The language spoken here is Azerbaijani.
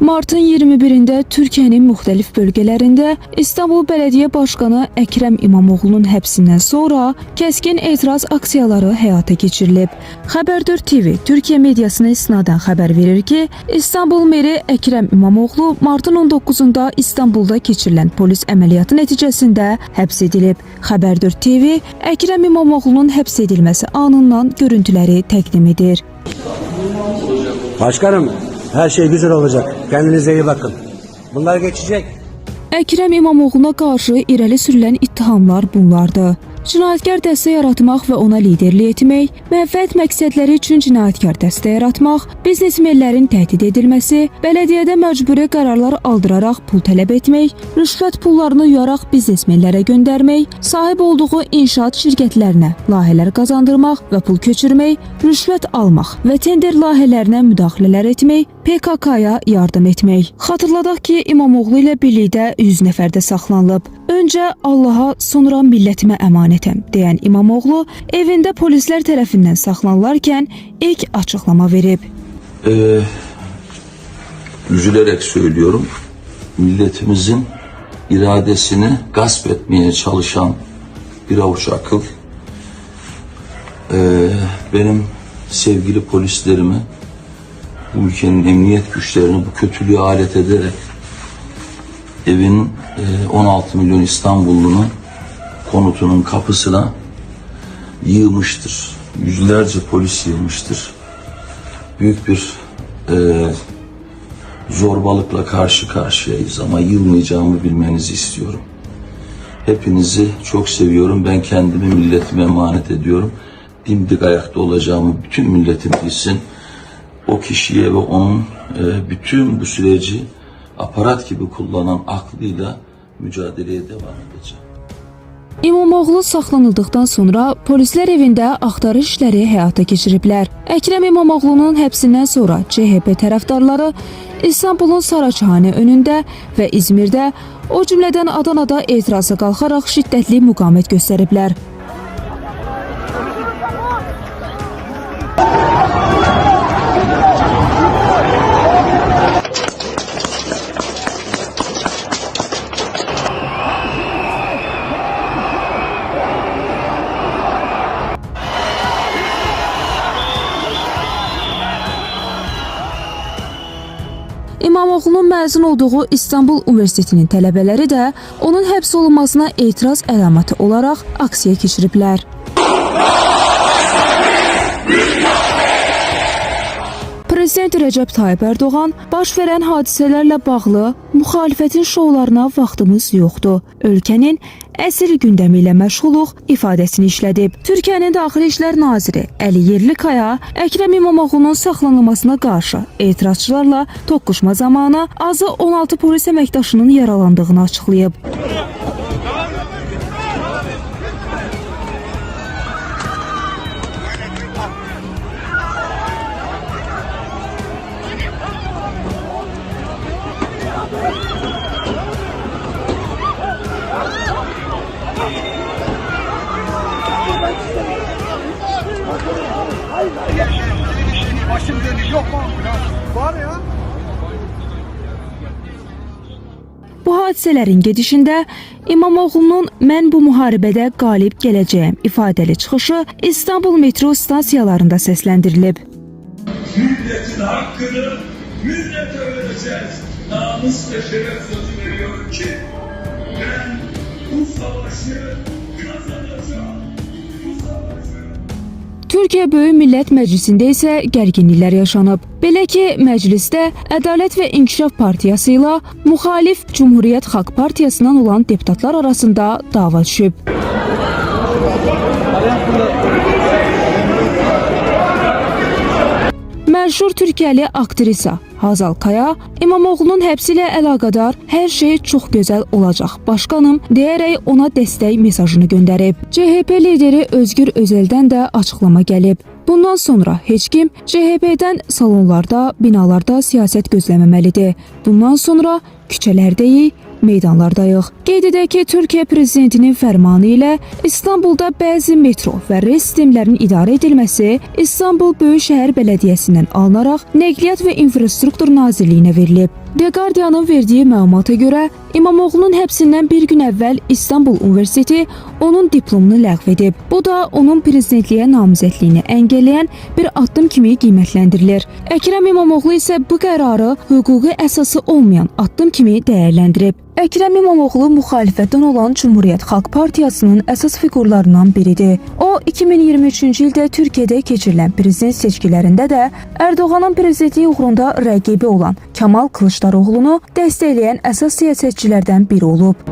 Martın 21-də Türkiyənin müxtəlif bölgələrində İstanbul Bələdiyyə Başqanı Əkrəm İmamoğlu'nun həbsindən sonra kəskin etiraz aksiyaları həyata keçirilib. Xəbər 4 TV Türkiyə mediasına isnadən xəbər verir ki, İstanbul meri Əkrəm İmamoğlu martın 19-da İstanbulda keçirilən polis əməliyyatı nəticəsində həbs edilib. Xəbər 4 TV Əkrəm İmamoğlu'nun həbs edilməsi anından görüntüləri təqdim edir. Başkanım, her şey güzel olacak. Kendinize iyi bakın. Bunlar geçecek. Əkrəm İmamoğlu'na qarşı irəli sürülən ittihamlar bunlardır. Cinayətkar dəstə yaratmaq və ona liderlik etmək, mənfəət məqsədləri üçün cinayətkar dəstə yaratmaq, biznesmenlərin təhdid edilməsi, bələdiyyədə məcburi qərarlar aldıraraq pul tələb etmək, rüşvət pullarını yuyaraq biznesmenlərə göndərmək, sahib olduğu inşaat şirkətlərinə layihələr qazandırmaq və pul köçürmək, rüşvət almaq və tender layihələrinə müdaxilələr etmək, PKK-ya yardım etmək. Xatırladaq ki, İmamoğlu ilə birlikdə 100 nəfər də saxlanılıb. Öncə Allaha, sonra millətimə əmanətəm deyən İmamoğlu evində polislər tərəfindən saxlanılarkən ilk açıqlama verib. Üzülerek söylüyorum, milletimizin iradesini gasp etmeye çalışan bir avuç akıl, benim sevgili polislerimi, bu ülkenin emniyet güçlerini bu kötülüğe alet ederek evin 16 milyon İstanbullunun konutunun kapısına yığmıştır. Yüzlerce polis yığmıştır. Büyük bir zorbalıkla karşı karşıyayız ama yılmayacağımı bilmenizi istiyorum. Hepinizi çok seviyorum. Ben kendimi milletime emanet ediyorum. Dimdik ayakta olacağımı bütün milletim bilsin. O kişiye ve onun bütün bu süreci aparat gibi kullanan aklıyla mücadeleye devam edeceğim. İmamoğlu saxlanıldıqdan sonra polislər evində axtarış işləri həyata keçiriblər. Əkrəm İmamoğlu'nun həbsindən sonra CHP tərəfdarları İstanbulun Saraçhane önündə və İzmirdə, o cümlədən Adanada etiraza qalxaraq şiddətli müqavimət göstəriblər. İmamoğlu'nun məzun olduğu İstanbul Üniversitetinin tələbələri də onun həbs olunmasına etiraz əlaməti olaraq aksiya keçiriblər. Prezident Recep Tayyip Erdoğan baş verən hadisələrlə bağlı müxalifətin şovlarına vaxtımız yoxdur. Ölkənin əsl gündəmi ilə məşğuluq ifadəsini işlədib. Türkiyənin Daxili İşlər Naziri Əli Yerlikaya Əkrəm İmamoğlu'nun saxlanılmasına qarşı etirazçılarla toqquşma zamanı azı 16 polis əməkdaşının yaralandığını açıqlayıb. Başım dönüyor. Yok var ya. Bu hadisələrin gedişində İmamoğlu'nun "Mən bu müharibədə qalib gələcəyəm" ifadəli çıxışı İstanbul metro stansiyalarında səsləndirilib. Milletin hakkını millete vereceğiz. Namus ve şeref sözü veriyorum ki ben bu savaşı kazanacağım. Türkiyə Böyük Millət Məclisində isə gərginliklər yaşanıb. Belə ki, məclisdə Ədalət və İnkişaf Partiyası ilə müxalif Cumhuriyyət Xalq Partiyasından olan deputatlar arasında dava düşüb. Məşhur Türkiyəli aktrisa Hazal Kaya İmamoğlu'nun həbsi ilə əlaqədar "Hər şey çox gözəl olacaq, başkanım" deyərək ona dəstək mesajını göndərib. CHP lideri Özgür Özel'dən də açıqlama gəlib. Bundan sonra heç kim CHP'dən salonlarda, binalarda siyasət gözləməməlidir. Bundan sonra küçələrdəyik, meydanlardayıq. Qeyd edək ki, Türkiyə prezidentinin fərmanı ilə İstanbulda bəzi metro və rel sistemlərinin idarə edilməsi İstanbul Böyükşəhər Bələdiyyəsindən alınaraq Nəqliyyat və İnfrastruktur Nazirliyinə verilib. The Guardian'ın verdiyi məlumata görə İmamoğlu'nun həbsindən bir gün əvvəl İstanbul Universiteti onun diplomunu ləğv edib. Bu da onun prezidentliyə namizədliyini əngəlləyən bir addım kimi qiymətləndirilir. Əkrəm İmamoğlu isə bu qərarı hüquqi əsası olmayan addım kimi dəyərləndirib. Əkrəm İmamoğlu müxalifətdən olan Cumhuriyyət Xalq Partiyasının əsas fiqurlarından biridir. O, 2023-cü ildə Türkiyədə keçirilən prezident seçkilərində də Erdoğanın prezidentliyi uğrunda rəqibi olan Kemal Kılıçdaroğlu'nu dəstəkləyən əsas siyasətçilərdən biri olub.